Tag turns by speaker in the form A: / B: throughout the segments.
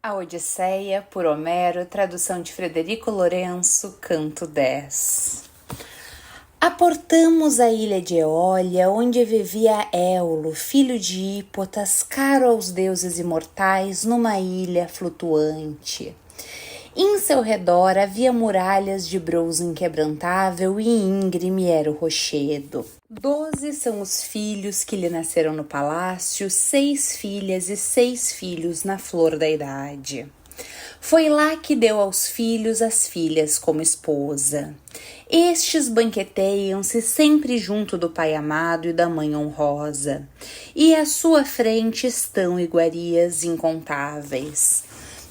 A: A Odisseia, por Homero, tradução de Frederico Lourenço, canto 10. Aportamos a ilha de Eólia, onde vivia Éolo, filho de Hípotas, caro aos deuses imortais, numa ilha flutuante. Em seu redor havia muralhas de bronze inquebrantável e íngreme era o rochedo. 12 são os filhos que lhe nasceram no palácio, 6 filhas e 6 filhos na flor da idade. Foi lá que deu aos filhos as filhas como esposa. Estes banqueteiam-se sempre junto do pai amado e da mãe honrosa, e à sua frente estão iguarias incontáveis.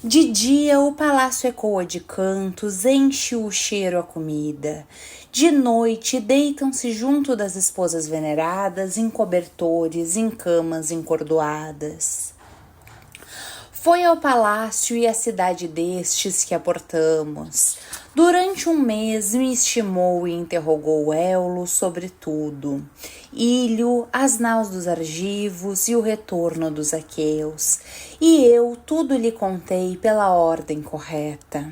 A: De dia o palácio ecoa de cantos, enche o cheiro a comida. De noite deitam-se junto das esposas veneradas em cobertores, em camas encordoadas. Foi ao palácio e à cidade destes que aportamos. Durante um mês me estimou e interrogou Éolo sobre tudo. Ílio, as naus dos argivos e o retorno dos aqueus. E eu tudo lhe contei pela ordem correta.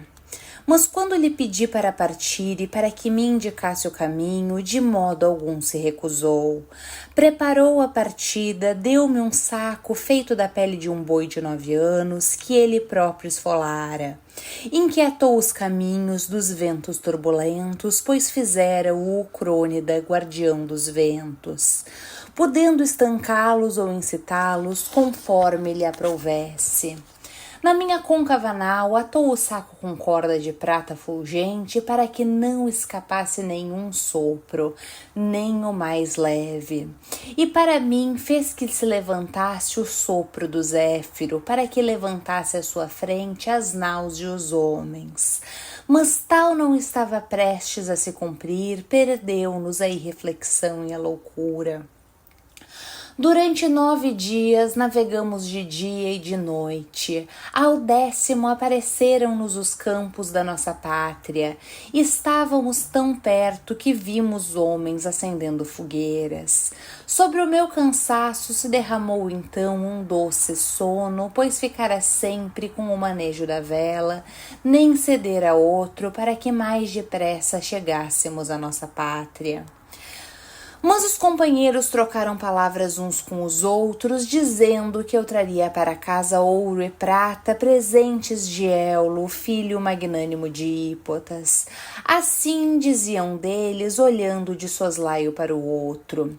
A: Mas quando lhe pedi para partir e para que me indicasse o caminho, de modo algum se recusou. Preparou a partida, deu-me um saco feito da pele de um boi de 9 anos, que ele próprio esfolara. Inquietou os caminhos dos ventos turbulentos, pois fizera-o Crônida, guardião dos ventos, podendo estancá-los ou incitá-los, conforme lhe aprouvesse. Na minha côncava nau, atou o saco com corda de prata fulgente para que não escapasse nenhum sopro, nem o mais leve. E para mim fez que se levantasse o sopro do Zéfiro, para que levantasse à sua frente as naus e os homens. Mas tal não estava prestes a se cumprir, perdeu-nos a irreflexão e a loucura. Durante 9 dias navegamos de dia e de noite. Ao 10º apareceram-nos os campos da nossa pátria. Estávamos tão perto que vimos homens acendendo fogueiras. Sobre o meu cansaço se derramou então um doce sono, pois ficara sempre com o manejo da vela, nem ceder a outro para que mais depressa chegássemos à nossa pátria. Mas os companheiros trocaram palavras uns com os outros, dizendo que eu traria para casa ouro e prata, presentes de Éolo, filho magnânimo de Hípotas. Assim diziam deles, olhando de soslaio para o outro.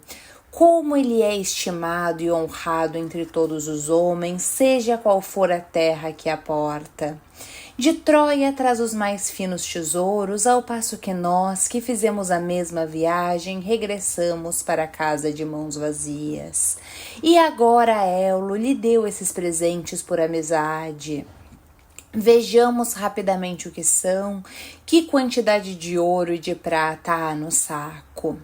A: Como ele é estimado e honrado entre todos os homens, seja qual for a terra que aporta. De Troia traz os mais finos tesouros, ao passo que nós, que fizemos a mesma viagem, regressamos para casa de mãos vazias. E agora Éolo lhe deu esses presentes por amizade. Vejamos rapidamente o que são, que quantidade de ouro e de prata há no saco.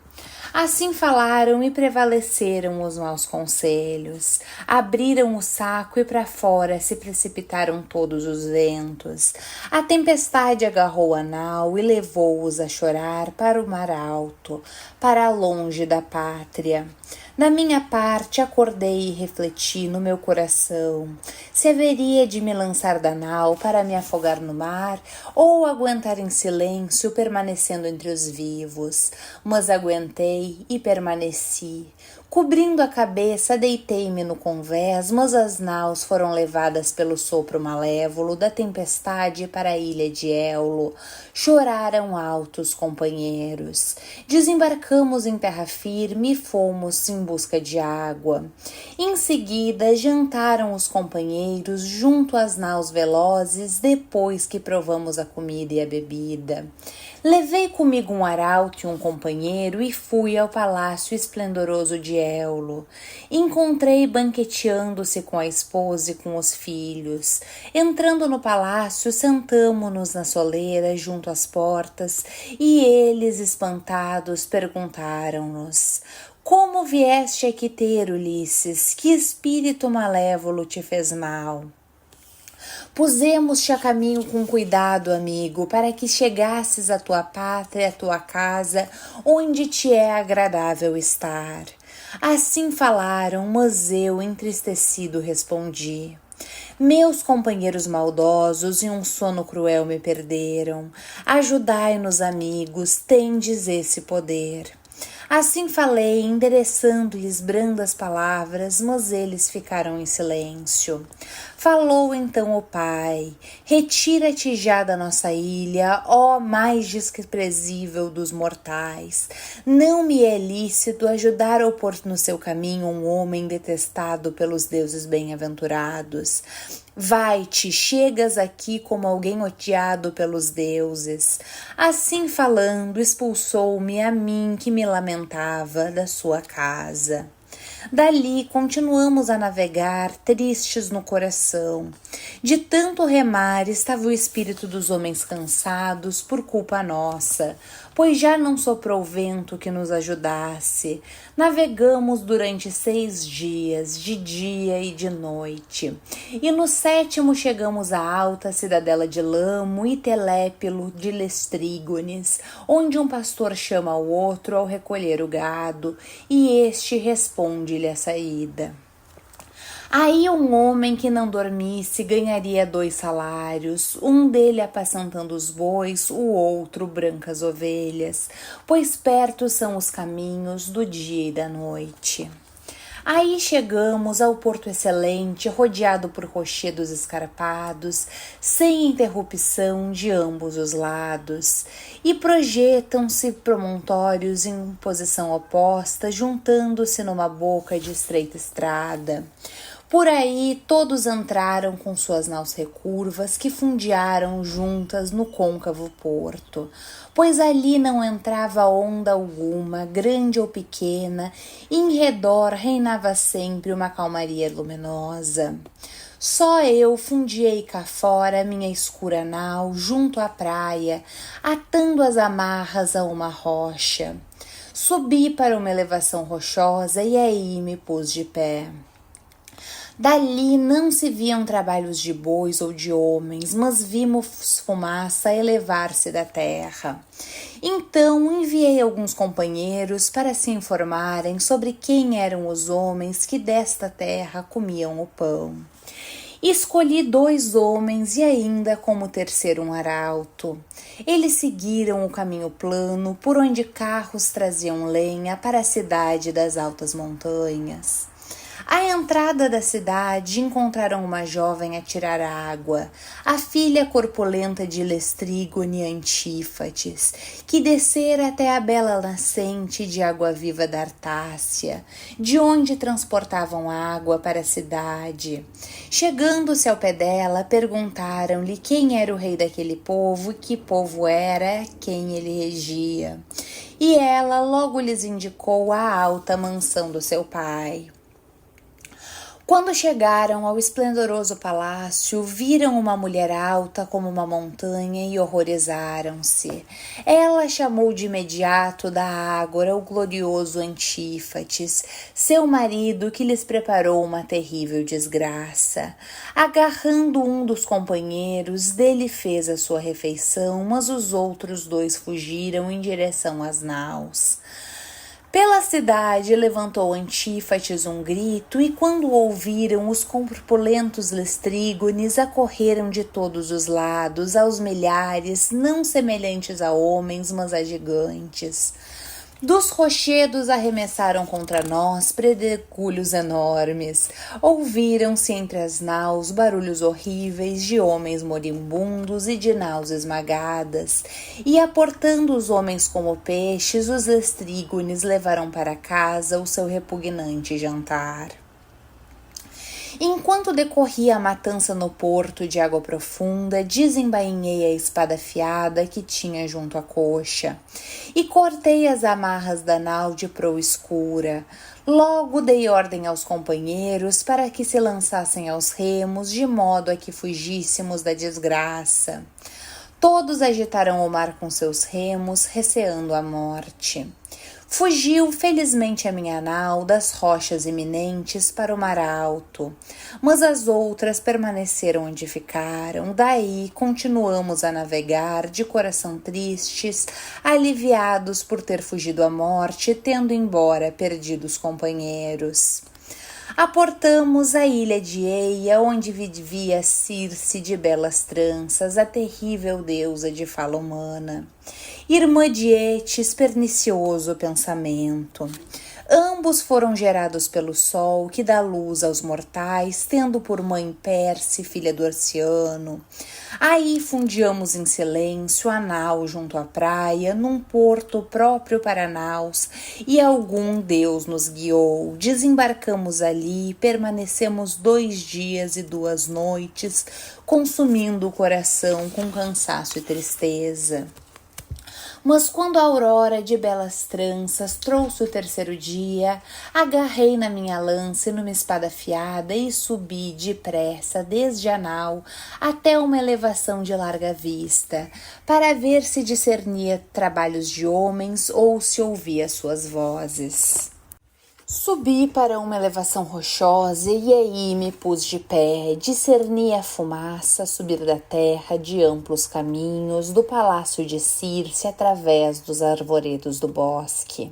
A: Assim falaram e prevaleceram os maus conselhos. Abriram o saco e para fora se precipitaram todos os ventos. A tempestade agarrou a nau e levou-os a chorar para o mar alto, para longe da pátria. Da minha parte, acordei e refleti no meu coração se haveria de me lançar da nau para me afogar no mar ou aguentar em silêncio, permanecendo entre os vivos. Mas aguentei e permaneci. Cobrindo a cabeça, deitei-me no convés, mas as naus foram levadas pelo sopro malévolo da tempestade para a ilha de Éolo. Choraram altos companheiros. Desembarcamos em terra firme e fomos em busca de água. Em seguida, jantaram os companheiros junto às naus velozes, depois que provamos a comida e a bebida. Levei comigo um arauto e um companheiro e fui ao palácio esplendoroso de Éolo. Encontrei banqueteando-se com a esposa e com os filhos. Entrando no palácio, sentamo-nos na soleira junto às portas e eles, espantados, perguntaram-nos: como vieste aqui ter, Ulisses? Que espírito malévolo te fez mal? Pusemos-te a caminho com cuidado, amigo, para que chegasses à tua pátria, à tua casa, onde te é agradável estar. Assim falaram, mas eu, entristecido, respondi: Meus companheiros maldosos em um sono cruel me perderam. Ajudai-nos, amigos, tendes esse poder. Assim falei, endereçando-lhes brandas palavras, mas eles ficaram em silêncio. Falou então o pai: retira-te já da nossa ilha, ó mais desprezível dos mortais. Não me é lícito ajudar a pôr no seu caminho um homem detestado pelos deuses bem-aventurados. Vai-te, chegas aqui como alguém odiado pelos deuses. Assim falando, expulsou-me a mim que me lamentava da sua casa. Dali continuamos a navegar, tristes no coração. De tanto remar estava o espírito dos homens cansados por culpa nossa, pois já não soprou vento que nos ajudasse. Navegamos durante 6 dias, de dia e de noite. E no 7º chegamos à alta cidadela de Lamo e Telépilo de Lestrígones, onde um pastor chama o outro ao recolher o gado, e este responde-lhe a saída. Aí um homem que não dormisse ganharia 2 salários, um dele apacentando os bois, o outro brancas ovelhas, pois perto são os caminhos do dia e da noite. Aí chegamos ao Porto Excelente, rodeado por rochedos escarpados, sem interrupção de ambos os lados, e projetam-se promontórios em posição oposta, juntando-se numa boca de estreita estrada. Por aí todos entraram com suas naus recurvas que fundearam juntas no côncavo porto, pois ali não entrava onda alguma, grande ou pequena, e em redor reinava sempre uma calmaria luminosa. Só eu fundiei cá fora minha escura nau junto à praia, atando as amarras a uma rocha. Subi para uma elevação rochosa e aí me pus de pé. Dali não se viam trabalhos de bois ou de homens, mas vimos fumaça elevar-se da terra. Então enviei alguns companheiros para se informarem sobre quem eram os homens que desta terra comiam o pão. Escolhi 2 homens e ainda como terceiro um arauto. Eles seguiram o caminho plano por onde carros traziam lenha para a cidade das altas montanhas. À entrada da cidade encontraram uma jovem a tirar água, a filha corpulenta de Lestrígone Antífates, que descera até a bela nascente de água viva da Artácia, de onde transportavam água para a cidade. Chegando-se ao pé dela, perguntaram-lhe quem era o rei daquele povo e que povo era quem ele regia. E ela logo lhes indicou a alta mansão do seu pai. Quando chegaram ao esplendoroso palácio, viram uma mulher alta como uma montanha e horrorizaram-se. Ela chamou de imediato da ágora o glorioso Antífates, seu marido, que lhes preparou uma terrível desgraça. Agarrando um dos companheiros, dele fez a sua refeição, mas os outros 2 fugiram em direção às naus. Pela cidade levantou Antífates um grito, e quando o ouviram, os corpulentos lestrígones acorreram de todos os lados, aos milhares, não semelhantes a homens, mas a gigantes. Dos rochedos arremessaram contra nós predegulhos enormes. Ouviram-se entre as naus barulhos horríveis de homens moribundos e de naus esmagadas. E aportando os homens como peixes, os lestrígones levaram para casa o seu repugnante jantar. Enquanto decorria a matança no porto de água profunda, desembainhei a espada afiada que tinha junto à coxa e cortei as amarras da nau de proa escura. Logo dei ordem aos companheiros para que se lançassem aos remos, de modo a que fugíssemos da desgraça. Todos agitaram o mar com seus remos, receando a morte. Fugiu felizmente a minha nau das rochas iminentes para o mar alto, mas as outras permaneceram onde ficaram. Daí continuamos a navegar de coração tristes, aliviados por ter fugido à morte, tendo embora perdidos companheiros. Aportamos a ilha de Eia, onde vivia Circe de belas tranças, a terrível deusa de fala humana. Irmã de Etes, pernicioso pensamento. Ambos foram gerados pelo sol, que dá luz aos mortais, tendo por mãe Perse, filha do Orciano. Aí fundiamos em silêncio a nau junto à praia, num porto próprio para naus, e algum Deus nos guiou. Desembarcamos ali, permanecemos 2 dias e 2 noites, consumindo o coração com cansaço e tristeza. Mas quando a aurora de belas tranças trouxe o 3º dia, agarrei na minha lança e numa espada afiada e subi depressa desde a nau até uma elevação de larga vista, para ver se discernia trabalhos de homens ou se ouvia suas vozes. Subi para uma elevação rochosa e aí me pus de pé, discerni a fumaça subir da terra de amplos caminhos do palácio de Circe através dos arvoredos do bosque.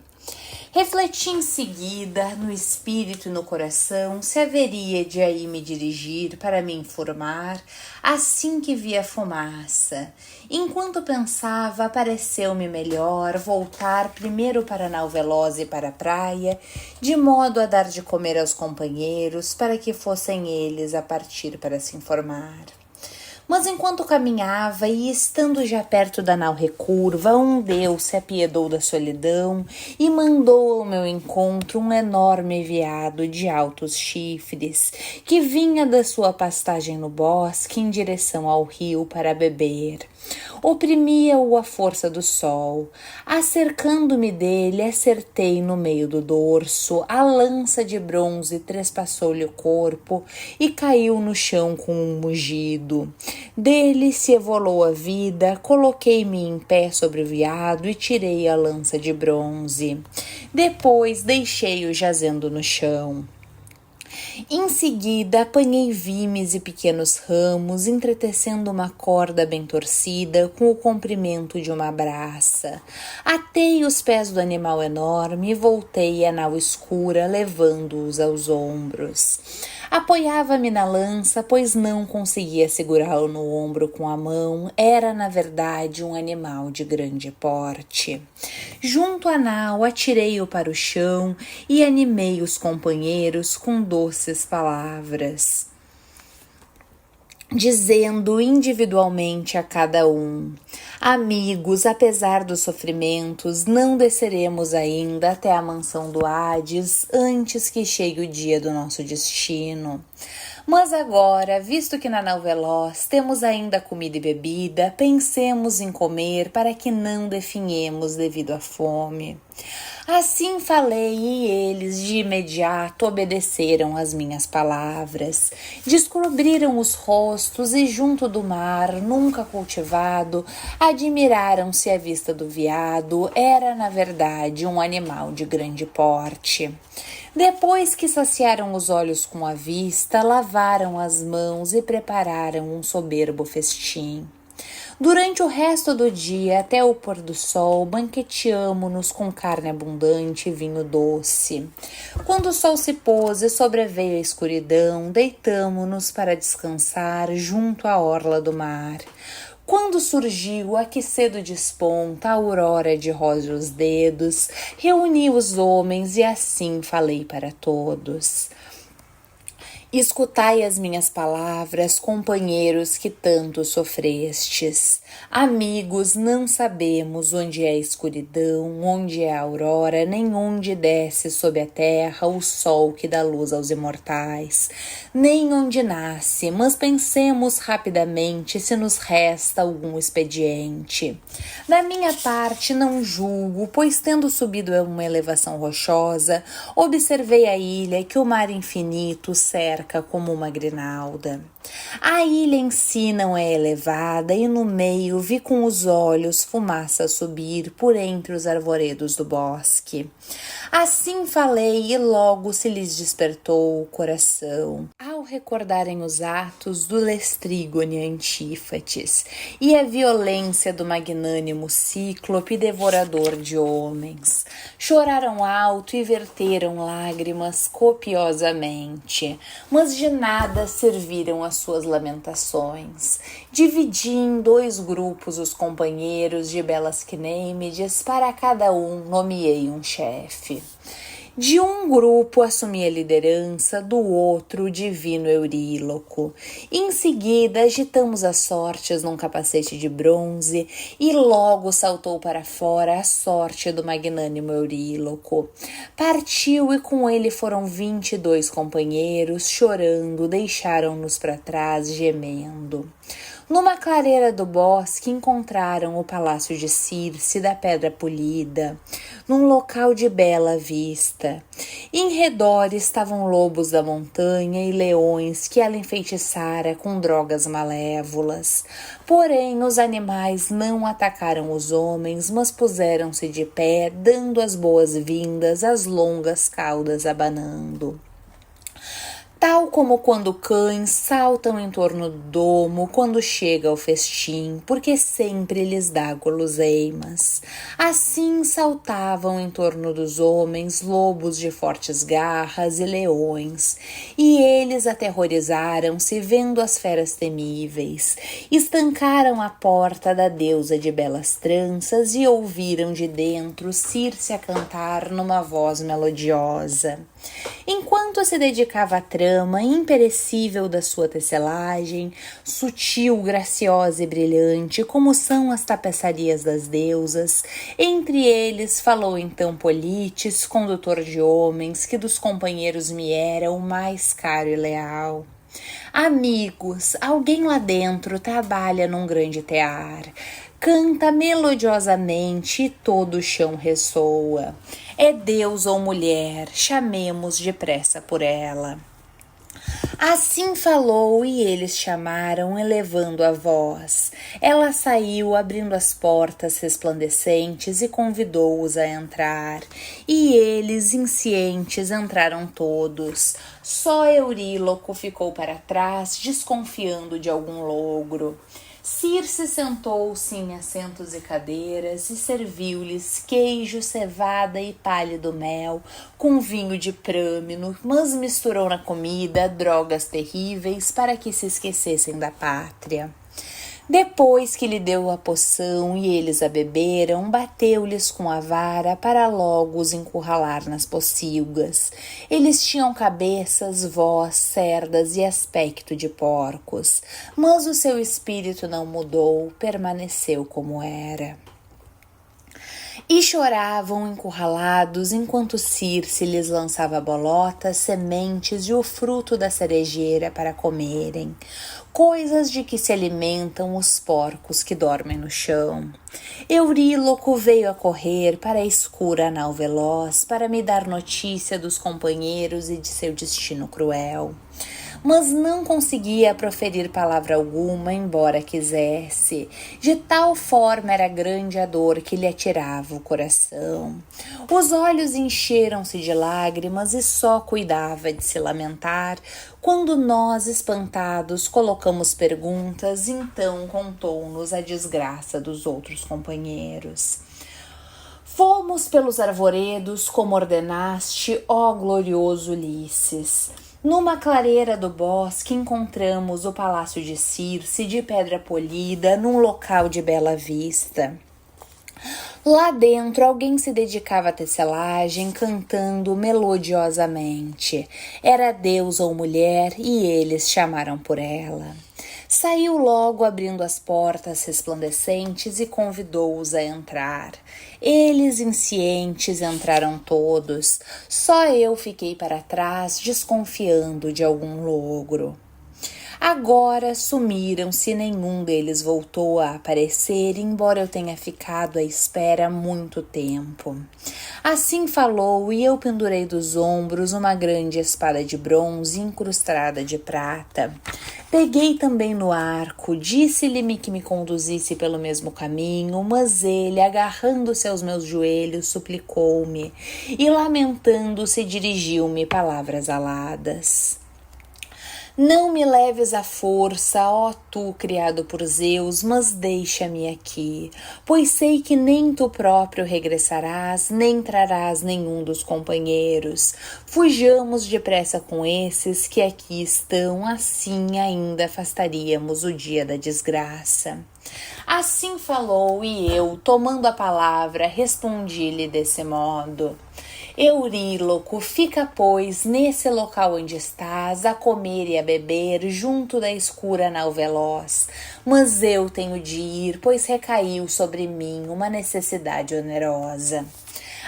A: Refleti em seguida, no espírito e no coração, se haveria de aí me dirigir para me informar, assim que vi a fumaça. Enquanto pensava, pareceu-me melhor voltar primeiro para a nau veloz e para a praia, de modo a dar de comer aos companheiros, para que fossem eles a partir para se informar. Mas enquanto caminhava e estando já perto da nau recurva, um Deus se apiedou da solidão e mandou ao meu encontro um enorme veado de altos chifres, que vinha da sua pastagem no bosque em direção ao rio para beber. Oprimia-o a força do sol. Acercando-me dele, acertei no meio do dorso, a lança de bronze trespassou-lhe o corpo e caiu no chão com um mugido. Dele se evolou a vida, coloquei-me em pé sobre o veado e tirei a lança de bronze. Depois deixei-o jazendo no chão. Em seguida, apanhei vimes e pequenos ramos, entretecendo uma corda bem torcida com o comprimento de uma braça. Atei os pés do animal enorme e voltei à nau escura, levando-os aos ombros. Apoiava-me na lança, pois não conseguia segurá-lo no ombro com a mão. Era, na verdade, um animal de grande porte. Junto à nau, atirei-o para o chão e animei os companheiros com doces palavras, dizendo individualmente a cada um: amigos, apesar dos sofrimentos, não desceremos ainda até a mansão do Hades antes que chegue o dia do nosso destino. Mas agora, visto que na nau veloz temos ainda comida e bebida, pensemos em comer para que não definhemos devido à fome. Assim falei e eles de imediato obedeceram às minhas palavras. Descobriram os rostos e junto do mar, nunca cultivado, admiraram-se à vista do veado. Era, na verdade, um animal de grande porte. Depois que saciaram os olhos com a vista, lavaram as mãos e prepararam um soberbo festim. Durante o resto do dia, até o pôr do sol, banqueteamo-nos com carne abundante e vinho doce. Quando o sol se pôs e sobreveio a escuridão, deitamo-nos para descansar junto à orla do mar. Quando surgiu a que cedo desponta a aurora de róseos dedos, reuni os homens e assim falei para todos: escutai as minhas palavras, companheiros que tanto sofrestes. Amigos, não sabemos onde é a escuridão, onde é a aurora, nem onde desce sob a terra o sol que dá luz aos imortais, nem onde nasce, mas pensemos rapidamente se nos resta algum expediente. Da minha parte não julgo, pois tendo subido a uma elevação rochosa, observei a ilha que o mar infinito cerca como uma grinalda. A ilha em si não é elevada e no meio vi com os olhos fumaça subir por entre os arvoredos do bosque. Assim falei e logo se lhes despertou o coração, ao recordarem os atos do Lestrígone Antífates e a violência do magnânimo Cíclope devorador de homens. Choraram alto e verteram lágrimas copiosamente, mas de nada serviram as suas lamentações. Dividi em 2 grupos os companheiros de belas Quinémedes, para cada um nomeei um chefe. De um grupo assumi a liderança, do outro o divino Euríloco. Em seguida agitamos as sortes num capacete de bronze e logo saltou para fora a sorte do magnânimo Euríloco. Partiu e com ele foram 22 companheiros, chorando, deixaram-nos para trás gemendo. Numa clareira do bosque encontraram o palácio de Circe da Pedra Polida, num local de bela vista. Em redor estavam lobos da montanha e leões que ela enfeitiçara com drogas malévolas. Porém, os animais não atacaram os homens, mas puseram-se de pé, dando as boas-vindas às longas caudas abanando. Tal como quando cães saltam em torno do domo quando chega o festim, porque sempre lhes dá guloseimas. Assim saltavam em torno dos homens lobos de fortes garras e leões, e eles aterrorizaram-se vendo as feras temíveis. Estancaram a porta da deusa de belas tranças e ouviram de dentro Circe a cantar numa voz melodiosa. Enquanto se dedicava à trama imperecível da sua tecelagem, sutil, graciosa e brilhante, como são as tapeçarias das deusas, entre eles falou então Polites, condutor de homens, que dos companheiros me era o mais caro e leal. Amigos, alguém lá dentro trabalha num grande tear. Canta melodiosamente e todo o chão ressoa. É Deus ou mulher, chamemos depressa por ela. Assim falou e eles chamaram, elevando a voz. Ela saiu, abrindo as portas resplandecentes e convidou-os a entrar. E eles, inscientes, entraram todos. Só Euríloco ficou para trás, desconfiando de algum logro. Circe sentou-se em assentos e cadeiras e serviu-lhes queijo, cevada e pálido mel com vinho de prâmino, mas misturou na comida drogas terríveis para que se esquecessem da pátria. Depois que lhe deu a poção e eles a beberam, bateu-lhes com a vara para logo os encurralar nas pocilgas. Eles tinham cabeças, voz, cerdas e aspecto de porcos, mas o seu espírito não mudou, permaneceu como era. E choravam encurralados enquanto Circe lhes lançava bolotas, sementes e o fruto da cerejeira para comerem, coisas de que se alimentam os porcos que dormem no chão. Euríloco veio a correr para a escura nau veloz para me dar notícia dos companheiros e de seu destino cruel. Mas não conseguia proferir palavra alguma, embora quisesse. De tal forma era grande a dor que lhe atirava o coração. Os olhos encheram-se de lágrimas e só cuidava de se lamentar, quando nós, espantados, colocamos perguntas, então contou-nos a desgraça dos outros companheiros. Fomos pelos arvoredos como ordenaste, ó glorioso Ulisses. Numa clareira do bosque encontramos o palácio de Circe de pedra polida num local de bela vista. Lá dentro alguém se dedicava à tecelagem cantando melodiosamente. Era Deus ou mulher e eles chamaram por ela. Saiu logo abrindo as portas resplandecentes e convidou-os a entrar. Eles, inscientes, entraram todos. Só eu fiquei para trás, desconfiando de algum logro. Agora sumiram-se e nenhum deles voltou a aparecer, embora eu tenha ficado à espera muito tempo. Assim falou e eu pendurei dos ombros uma grande espada de bronze incrustada de prata. Peguei também no arco, disse-lhe que me conduzisse pelo mesmo caminho, mas ele, agarrando-se aos meus joelhos, suplicou-me e, lamentando-se, dirigiu-me palavras aladas. Não me leves à força, ó tu, criado por Zeus, mas deixa-me aqui, pois sei que nem tu próprio regressarás, nem trarás nenhum dos companheiros. Fujamos depressa com esses que aqui estão, assim ainda afastaríamos o dia da desgraça. Assim falou, e eu, tomando a palavra, respondi-lhe desse modo: Euríloco, fica, pois, nesse local onde estás, a comer e a beber, junto da escura nau veloz. Mas eu tenho de ir, pois recaiu sobre mim uma necessidade onerosa.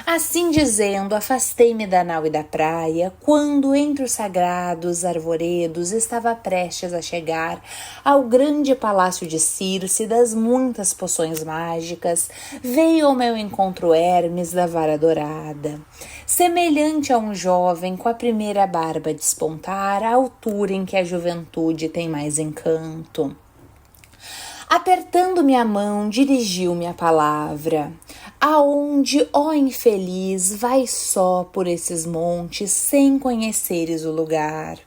A: Assim dizendo, afastei-me da nau e da praia, quando entre os sagrados arvoredos estava prestes a chegar ao grande palácio de Circe das muitas poções mágicas, veio ao meu encontro Hermes da vara dourada. Semelhante a um jovem com a primeira barba a despontar, à altura em que a juventude tem mais encanto. Apertando-me a mão, dirigiu-me a palavra: Aonde, ó infeliz, vais só por esses montes, sem conheceres o lugar?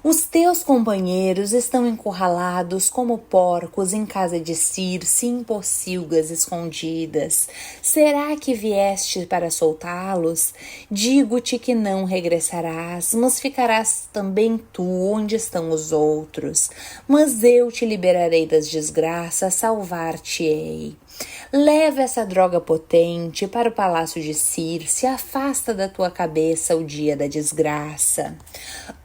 A: Os teus companheiros estão encurralados como porcos em casa de Circe, em pocilgas escondidas. Será que vieste para soltá-los? Digo-te que não regressarás, mas ficarás também tu onde estão os outros. Mas eu te liberarei das desgraças, salvar-te-ei. Leva essa droga potente para o palácio de Circe, afasta da tua cabeça o dia da desgraça.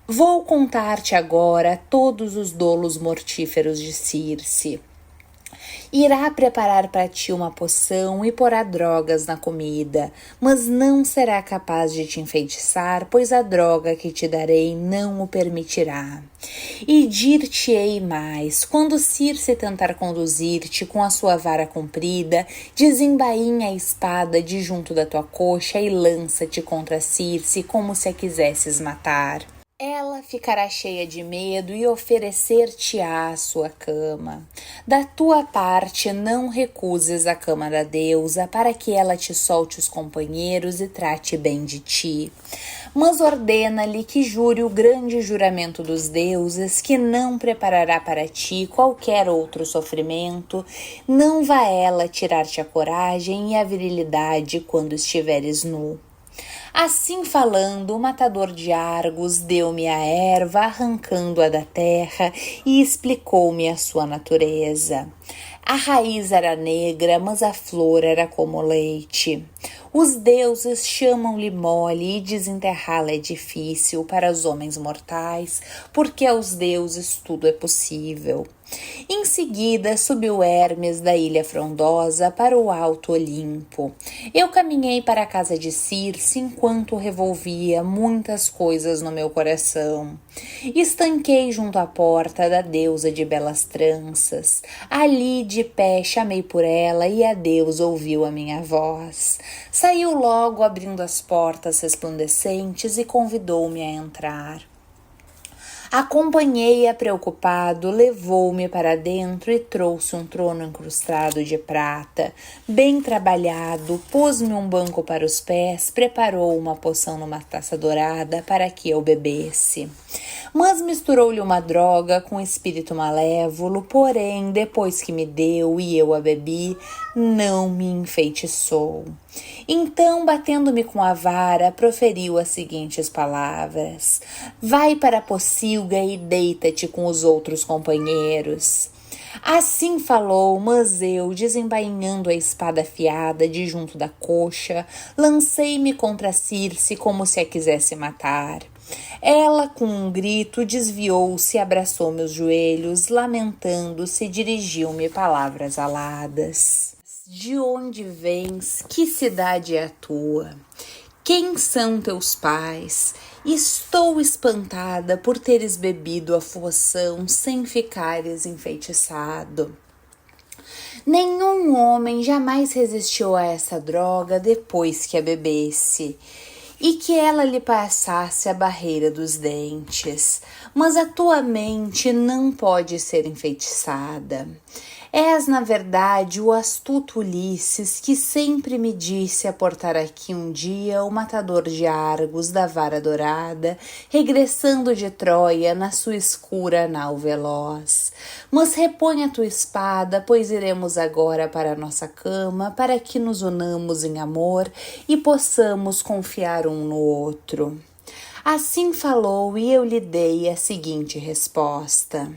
A: Vou contar-te agora todos os dolos mortíferos de Circe. Irá preparar para ti uma poção e porá drogas na comida, mas não será capaz de te enfeitiçar, pois a droga que te darei não o permitirá. E dir-te-ei mais, quando Circe tentar conduzir-te com a sua vara comprida, desembainha a espada de junto da tua coxa e lança-te contra Circe como se a quisesses matar. Ela ficará cheia de medo e oferecer-te-á a sua cama. Da tua parte, não recuses a cama da deusa, para que ela te solte os companheiros e trate bem de ti. Mas ordena-lhe que jure o grande juramento dos deuses, que não preparará para ti qualquer outro sofrimento, não vá ela tirar-te a coragem e a virilidade quando estiveres nu. Assim falando, o matador de Argos deu-me a erva, arrancando-a da terra, e explicou-me a sua natureza. A raiz era negra, mas a flor era como leite. Os deuses chamam-lhe mole e desenterrá-la é difícil para os homens mortais, porque aos deuses tudo é possível. Em seguida, subiu Hermes da ilha frondosa para o alto Olimpo. Eu caminhei para a casa de Circe enquanto revolvia muitas coisas no meu coração. Estanquei junto à porta da deusa de belas tranças. Ali, de pé, chamei por ela e a deusa ouviu a minha voz. Saiu logo abrindo as portas resplandecentes e convidou-me a entrar. Acompanhei-a preocupado, levou-me para dentro e trouxe um trono incrustado de prata, bem trabalhado, pôs-me um banco para os pés, preparou uma poção numa taça dourada para que eu bebesse. Mas misturou-lhe uma droga com espírito malévolo, porém, depois que me deu e eu a bebi, não me enfeitiçou. Então, batendo-me com a vara, proferiu as seguintes palavras: Vai para a pocilga e deita-te com os outros companheiros. Assim falou, mas eu, desembainhando a espada afiada de junto da coxa, lancei-me contra Circe como se a quisesse matar. Ela, com um grito, desviou-se e abraçou meus joelhos, lamentando-se, dirigiu-me palavras aladas. De onde vens? Que cidade é a tua? Quem são teus pais? Estou espantada por teres bebido a poção sem ficares enfeitiçado. Nenhum homem jamais resistiu a essa droga depois que a bebesse. e que ela lhe passasse a barreira dos dentes. Mas a tua mente não pode ser enfeitiçada. És, na verdade, o astuto Ulisses que sempre me disse aportar aqui um dia o matador de Argos da vara dourada, regressando de Troia na sua escura nau veloz. Mas repõe a tua espada, pois iremos agora para a nossa cama, para que nos unamos em amor e possamos confiar um no outro. Assim falou e eu lhe dei a seguinte resposta: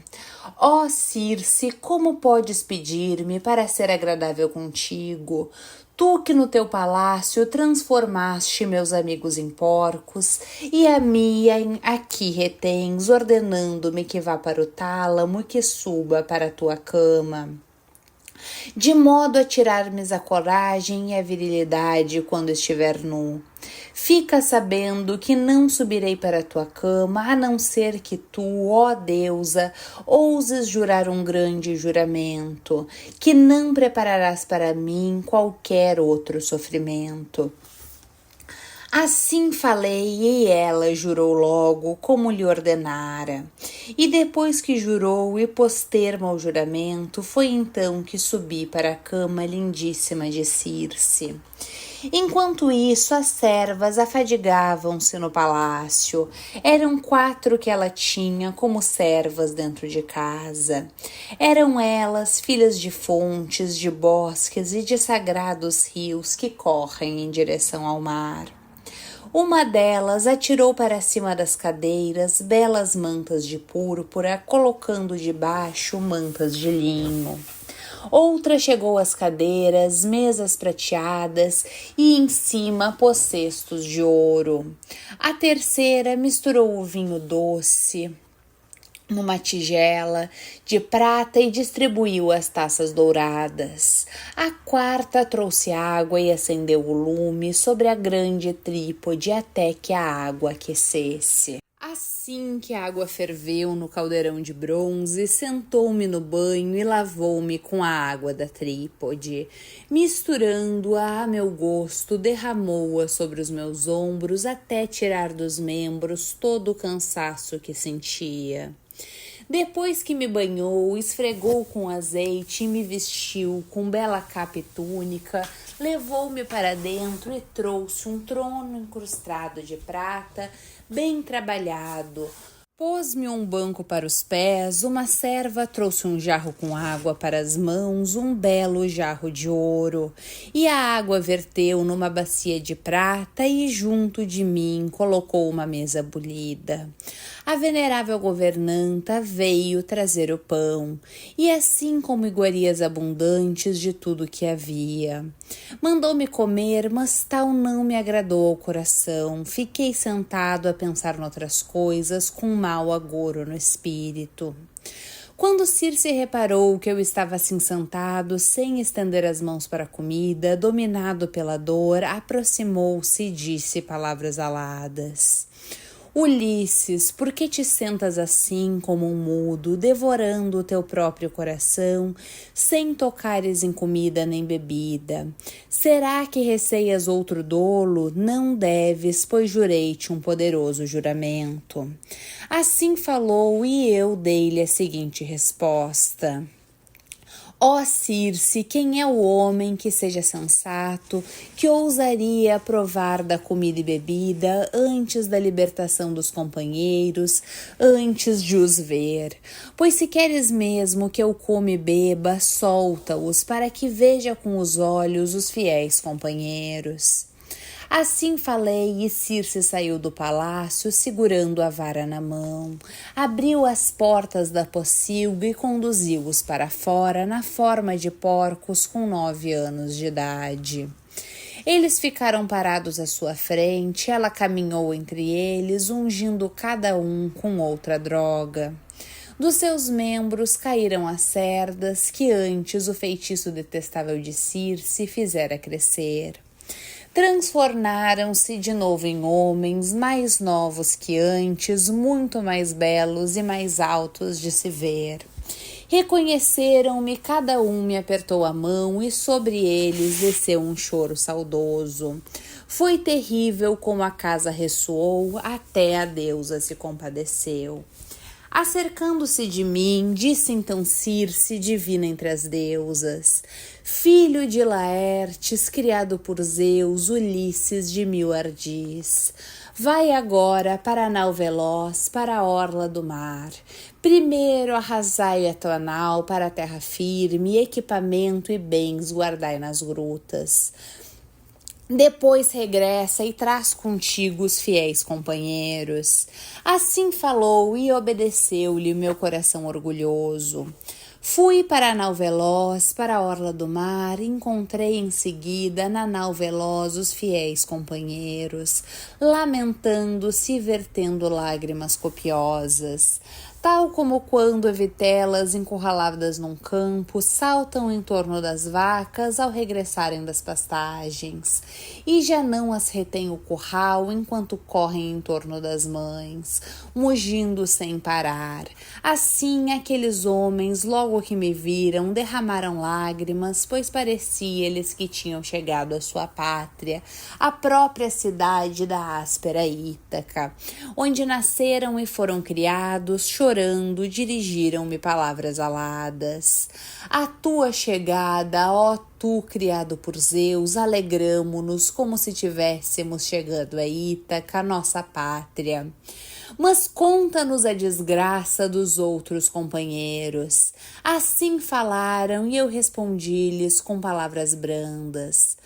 A: ó Circe, como podes pedir-me para ser agradável contigo? Tu que no teu palácio transformaste meus amigos em porcos e a mim aqui retens, ordenando-me que vá para o tálamo e que suba para a tua cama, de modo a tirar-me a coragem e a virilidade quando estiver nu. Fica sabendo que não subirei para a tua cama, a não ser que tu, ó deusa, ouses jurar um grande juramento, que não prepararás para mim qualquer outro sofrimento. Assim falei e ela jurou logo como lhe ordenara. E depois que jurou e pôs termo ao juramento, foi então que subi para a cama lindíssima de Circe. Enquanto isso, as servas afadigavam-se no palácio. Eram 4 que ela tinha como servas dentro de casa. Eram elas filhas de fontes, de bosques e de sagrados rios que correm em direção ao mar. Uma delas atirou para cima das cadeiras belas mantas de púrpura, colocando debaixo mantas de linho. Outra chegou às cadeiras, mesas prateadas e em cima pôs cestos de ouro. A terceira misturou o vinho doce numa tigela de prata e distribuiu as taças douradas. A quarta trouxe água e acendeu o lume sobre a grande trípode até que a água aquecesse. Assim que a água ferveu no caldeirão de bronze, sentou-me no banho e lavou-me com a água da trípode. Misturando-a a meu gosto, derramou-a sobre os meus ombros até tirar dos membros todo o cansaço que sentia. Depois que me banhou, esfregou com azeite e me vestiu com bela capa e túnica, levou-me para dentro e trouxe um trono incrustado de prata, bem trabalhado. Pôs-me um banco para os pés, uma serva trouxe um jarro com água para as mãos, um belo jarro de ouro, e a água verteu numa bacia de prata e junto de mim colocou uma mesa bolida. A venerável governanta veio trazer o pão, e assim como iguarias abundantes de tudo que havia. Mandou-me comer, mas tal não me agradou ao coração. Fiquei sentado a pensar noutras coisas, com mau agouro no espírito. Quando Circe reparou que eu estava assim sentado, sem estender as mãos para a comida, dominado pela dor, aproximou-se e disse palavras aladas: Ulisses, por que te sentas assim como um mudo, devorando o teu próprio coração, sem tocares em comida nem bebida? Será que receias outro dolo? Não deves, pois jurei-te um poderoso juramento. Assim falou e eu dei-lhe a seguinte resposta: ó Circe, quem é o homem que seja sensato, que ousaria provar da comida e bebida antes da libertação dos companheiros, antes de os ver? Pois se queres mesmo que eu coma e beba, solta-os para que veja com os olhos os fiéis companheiros. Assim falei e Circe saiu do palácio segurando a vara na mão. Abriu as portas da pocilga e conduziu-os para fora na forma de porcos com 9 anos de idade. Eles ficaram parados à sua frente, ela caminhou entre eles, ungindo cada um com outra droga. Dos seus membros caíram as cerdas que antes o feitiço detestável de Circe fizera crescer. Transformaram-se de novo em homens, mais novos que antes, muito mais belos e mais altos de se ver. Reconheceram-me, cada um me apertou a mão e sobre eles desceu um choro saudoso. Foi terrível como a casa ressoou, até a deusa se compadeceu. Acercando-se de mim, disse então Circe, divina entre as deusas: filho de Laertes, criado por Zeus, Ulisses de mil ardis, vai agora para a nau veloz, para a orla do mar. Primeiro arrasai a tua nau para a terra firme, equipamento e bens guardai nas grutas. Depois regressa e traz contigo os fiéis companheiros. Assim falou e obedeceu-lhe meu coração orgulhoso. Fui para a nau veloz, para a orla do mar, encontrei em seguida na nau veloz os fiéis companheiros, lamentando-se e vertendo lágrimas copiosas. Tal como quando vitelas encurraladas num campo saltam em torno das vacas ao regressarem das pastagens, e já não as retém o curral enquanto correm em torno das mães, mugindo sem parar. Assim aqueles homens, logo que me viram, derramaram lágrimas, pois parecia-lhes que tinham chegado à sua pátria, a própria cidade da áspera Ítaca, onde nasceram e foram criados. Chorando, dirigiram-me palavras aladas. A tua chegada, ó tu, criado por Zeus, alegramo-nos como se tivéssemos chegado a Ítaca, nossa pátria. Mas conta-nos a desgraça dos outros companheiros. Assim falaram e eu respondi-lhes com palavras brandas.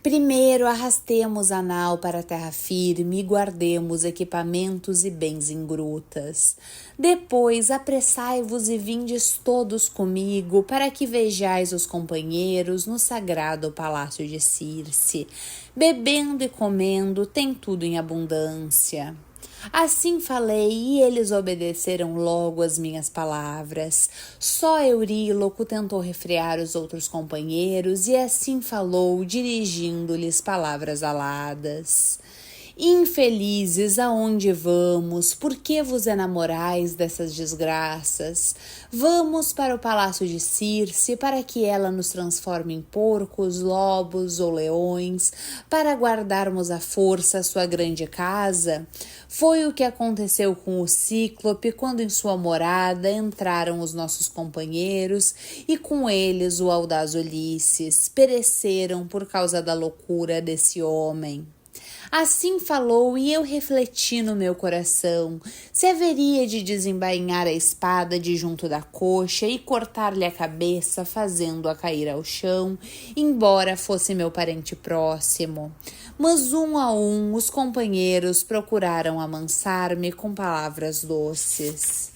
A: Primeiro arrastemos a nau para a terra firme e guardemos equipamentos e bens em grutas. Depois apressai-vos e vindes todos comigo para que vejais os companheiros no sagrado palácio de Circe. Bebendo e comendo, tem tudo em abundância. Assim falei e eles obedeceram logo às minhas palavras. Só Euríloco tentou refrear os outros companheiros e assim falou, dirigindo-lhes palavras aladas. Infelizes, aonde vamos? Por que vos enamorais dessas desgraças? Vamos para o palácio de Circe, para que ela nos transforme em porcos, lobos ou leões, para guardarmos à força a sua grande casa? Foi o que aconteceu com o Cíclope quando em sua morada entraram os nossos companheiros e com eles o audaz Ulisses. Pereceram por causa da loucura desse homem. Assim falou e eu refleti no meu coração, se haveria de desembainhar a espada de junto da coxa e cortar-lhe a cabeça, fazendo-a cair ao chão, embora fosse meu parente próximo. Mas um a um os companheiros procuraram amansar-me com palavras doces.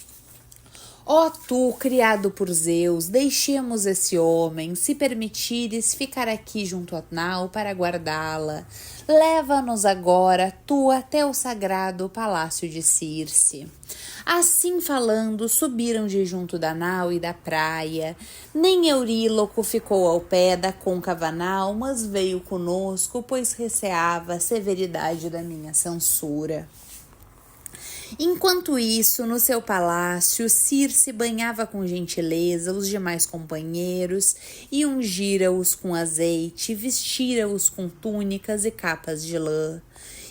A: Ó tu, criado por Zeus, deixemos esse homem, se permitires ficar aqui junto à nau para guardá-la. Leva-nos agora, tu, até o sagrado palácio de Circe. Assim falando, subiram de junto da nau e da praia. Nem Euríloco ficou ao pé da côncava nau, mas veio conosco, pois receava a severidade da minha censura. Enquanto isso, no seu palácio, Circe banhava com gentileza os demais companheiros e ungira-os com azeite, vestira-os com túnicas e capas de lã.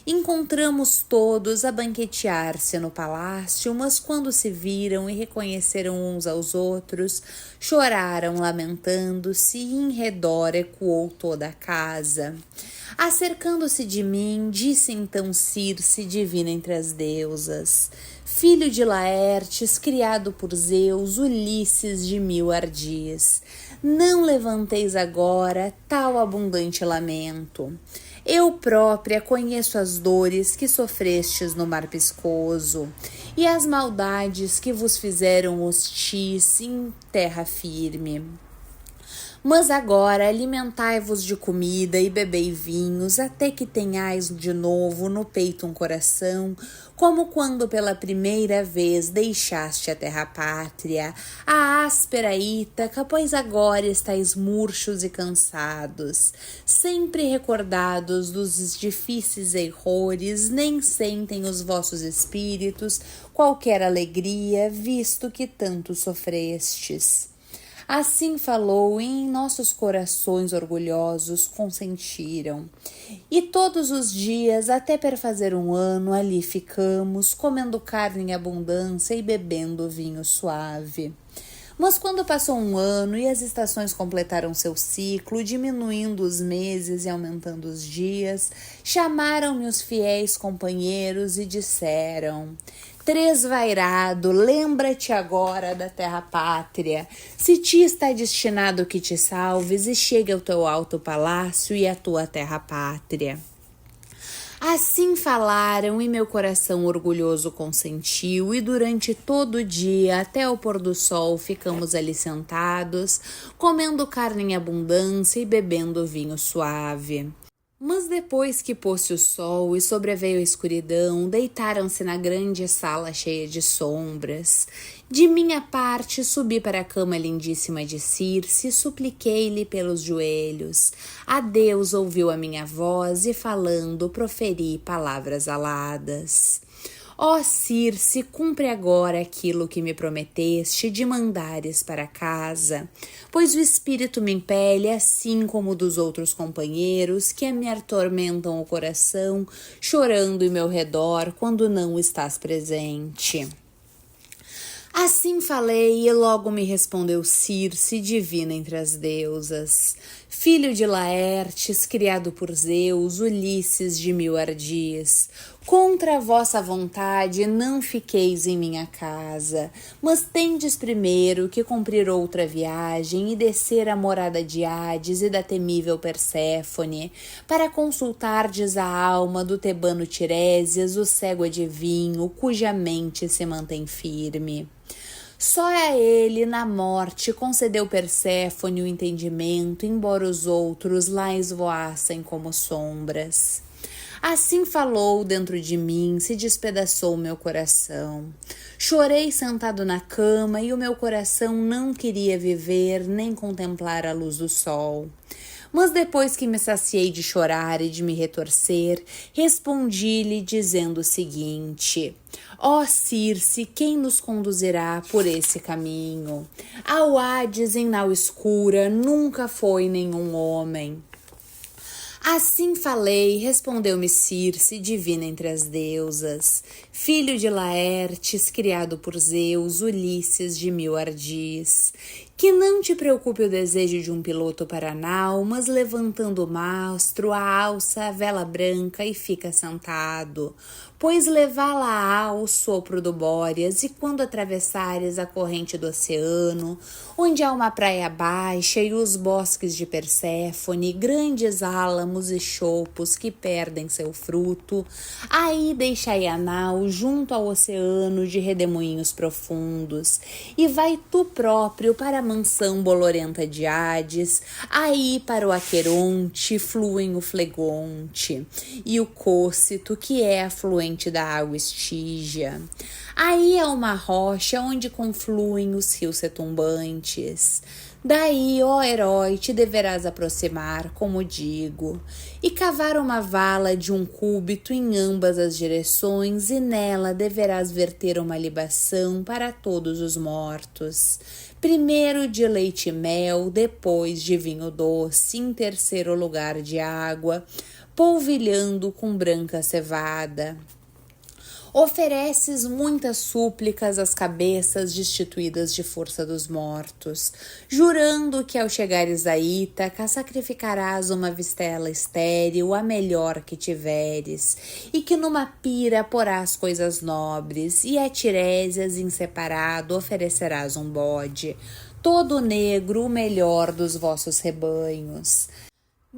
A: Encontramos todos a banquetear-se no palácio, mas quando se viram e reconheceram uns aos outros, choraram lamentando-se e em redor ecoou toda a casa. Acercando-se de mim, disse então Circe, divina entre as deusas: filho de Laertes, criado por Zeus, Ulisses de mil ardis, não levanteis agora tal abundante lamento. Eu própria conheço as dores que sofrestes no mar piscoso e as maldades que vos fizeram hostis em terra firme. Mas agora alimentai-vos de comida e bebei vinhos, até que tenhais de novo no peito um coração, como quando pela primeira vez deixaste a terra-pátria, a áspera Ítaca, pois agora estáis murchos e cansados, sempre recordados dos difíceis errores, nem sentem os vossos espíritos qualquer alegria, visto que tanto sofrestes. Assim falou, e em nossos corações orgulhosos consentiram. E todos os dias, até perfazer um ano, ali ficamos, comendo carne em abundância e bebendo vinho suave. Mas quando passou um ano e as estações completaram seu ciclo, diminuindo os meses e aumentando os dias, chamaram-me os fiéis companheiros e disseram: Tresvairado, lembra-te agora da terra pátria. Se ti está destinado que te salves e chegue ao teu alto palácio e à tua terra pátria. Assim falaram e meu coração orgulhoso consentiu, e durante todo o dia, até o pôr do sol, ficamos ali sentados, comendo carne em abundância e bebendo vinho suave. Mas depois que pôs-se o sol e sobreveio a escuridão, deitaram-se na grande sala cheia de sombras. De minha parte, subi para a cama lindíssima de Circe e supliquei-lhe pelos joelhos. A Deus ouviu a minha voz e, falando, proferi palavras aladas. Ó Circe, cumpre agora aquilo que me prometeste de mandares para casa, pois o espírito me impele, assim como o dos outros companheiros, que me atormentam o coração, chorando em meu redor quando não estás presente. Assim falei, e logo me respondeu Circe, divina entre as deusas. Filho de Laertes, criado por Zeus, Ulisses de mil ardis, contra a vossa vontade não fiqueis em minha casa, mas tendes primeiro que cumprir outra viagem e descer à morada de Hades e da temível Perséfone, para consultardes a alma do tebano Tiresias, o cego adivinho, cuja mente se mantém firme. Só a ele, na morte, concedeu Perséfone o entendimento, embora os outros lá esvoassem como sombras. Assim falou dentro de mim, se despedaçou meu coração. Chorei sentado na cama e o meu coração não queria viver nem contemplar a luz do sol. Mas depois que me saciei de chorar e de me retorcer, respondi-lhe dizendo o seguinte: Ó Circe, quem nos conduzirá por esse caminho? Ao Hades em nau escura nunca foi nenhum homem. Assim falei, respondeu-me Circe, divina entre as deusas, filho de Laertes, criado por Zeus, Ulisses de mil ardis. Que não te preocupe o desejo de um piloto para a nau, mas levantando o mastro, a alça, a vela branca e fica sentado, pois levá-la ao sopro do Bóreas, e quando atravessares a corrente do oceano, onde há uma praia baixa e os bosques de Perséfone, grandes álamos e chopos que perdem seu fruto, aí deixai a nau junto ao oceano de redemoinhos profundos, e vai tu próprio para a mansão bolorenta de Hades, aí para o Aqueronte fluem o Flegonte e o Cócito, que é afluente da água Estígia. Aí há uma rocha onde confluem os rios retumbantes. Daí, ó herói, te deverás aproximar, como digo, e cavar uma vala de um cúbito em ambas as direções, e nela deverás verter uma libação para todos os mortos. Primeiro de leite e mel, depois de vinho doce, em terceiro lugar de água, polvilhando com branca cevada. Ofereces muitas súplicas às cabeças destituídas de força dos mortos, jurando que ao chegares a Ítaca sacrificarás uma vistela estéril, a melhor que tiveres, e que numa pira porás coisas nobres, e a Tirésias em separado oferecerás um bode, todo negro, o melhor dos vossos rebanhos.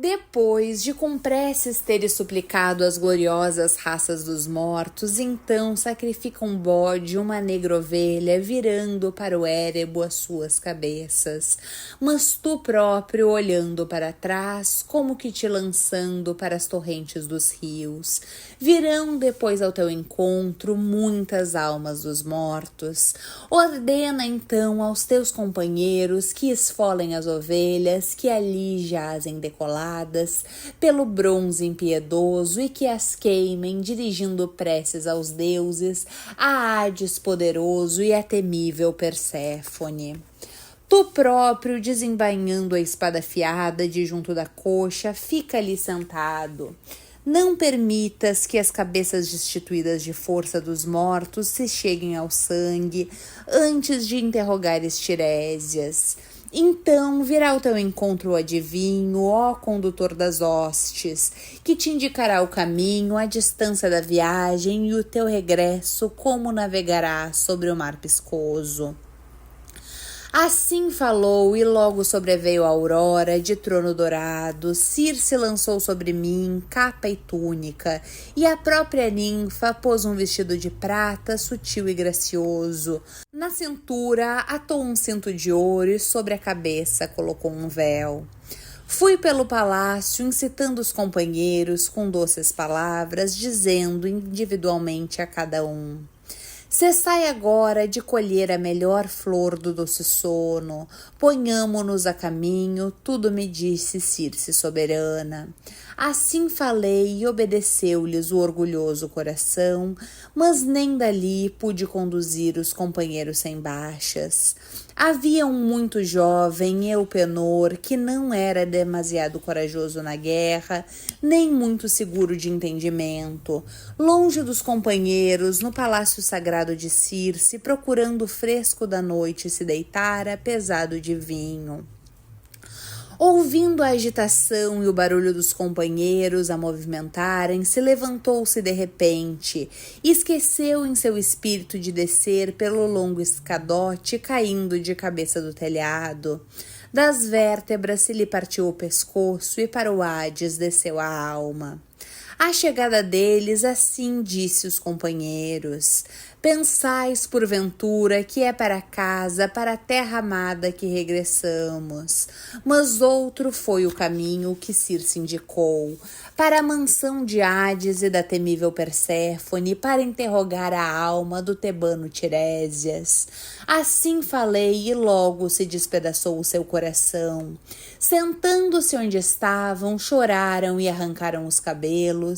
A: Depois de com preces teres suplicado as gloriosas raças dos mortos, então sacrifica um bode, uma negra ovelha, virando para o érebo as suas cabeças, mas tu próprio olhando para trás, como que te lançando para as torrentes dos rios. Virão depois ao teu encontro muitas almas dos mortos. Ordena então aos teus companheiros que esfolem as ovelhas que ali jazem decoladas pelo bronze impiedoso e que as queimem, dirigindo preces aos deuses, a Hades poderoso e a temível Perséfone. Tu próprio, desembainhando a espada afiada de junto da coxa, fica ali sentado. Não permitas que as cabeças destituídas de força dos mortos se cheguem ao sangue antes de interrogares Tiresias. Então virá ao teu encontro o adivinho, ó condutor das hostes, que te indicará o caminho, a distância da viagem e o teu regresso, como navegarás sobre o mar piscoso. Assim falou, e logo sobreveio a aurora de trono dourado. Circe lançou sobre mim capa e túnica, e a própria ninfa pôs um vestido de prata sutil e gracioso. Na cintura atou um cinto de ouro e sobre a cabeça colocou um véu. Fui pelo palácio, incitando os companheiros com doces palavras, dizendo individualmente a cada um: cessai agora de colher a melhor flor do doce sono, ponhamo-nos a caminho, tudo me disse Circe soberana. Assim falei e obedeceu-lhes o orgulhoso coração, mas nem dali pude conduzir os companheiros sem baixas. Havia um muito jovem, Eupenor, que não era demasiado corajoso na guerra, nem muito seguro de entendimento. Longe dos companheiros, no palácio sagrado de Circe, procurando o fresco da noite, se deitara pesado de vinho. Ouvindo a agitação e o barulho dos companheiros a movimentarem-se, levantou-se de repente, esqueceu em seu espírito de descer pelo longo escadote, caindo de cabeça do telhado. Das vértebras se lhe partiu o pescoço e para o Hades desceu a alma. À chegada deles, assim disse os companheiros: pensais, porventura, que é para casa, para a terra amada que regressamos. Mas outro foi o caminho que Circe indicou, para a mansão de Hades e da temível Perséfone, para interrogar a alma do tebano Tiresias. Assim falei e logo se despedaçou o seu coração. Sentando-se onde estavam, choraram e arrancaram os cabelos,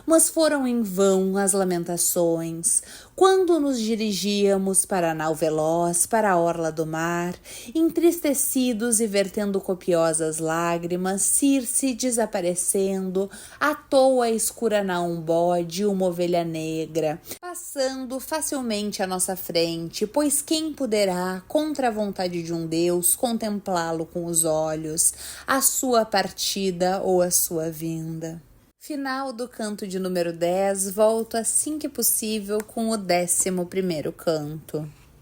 A: mas foram em vão as lamentações. Quando nos dirigíamos para a nau veloz, para a orla do mar, entristecidos e vertendo copiosas lágrimas, Circe, desaparecendo, atou a escura nau um bode e uma ovelha negra, passando facilmente à nossa frente, pois quem poderá, contra a vontade de um Deus, contemplá-lo com os olhos, a sua partida ou a sua vinda. Final do canto de número 10, volto assim que possível com o 11º canto.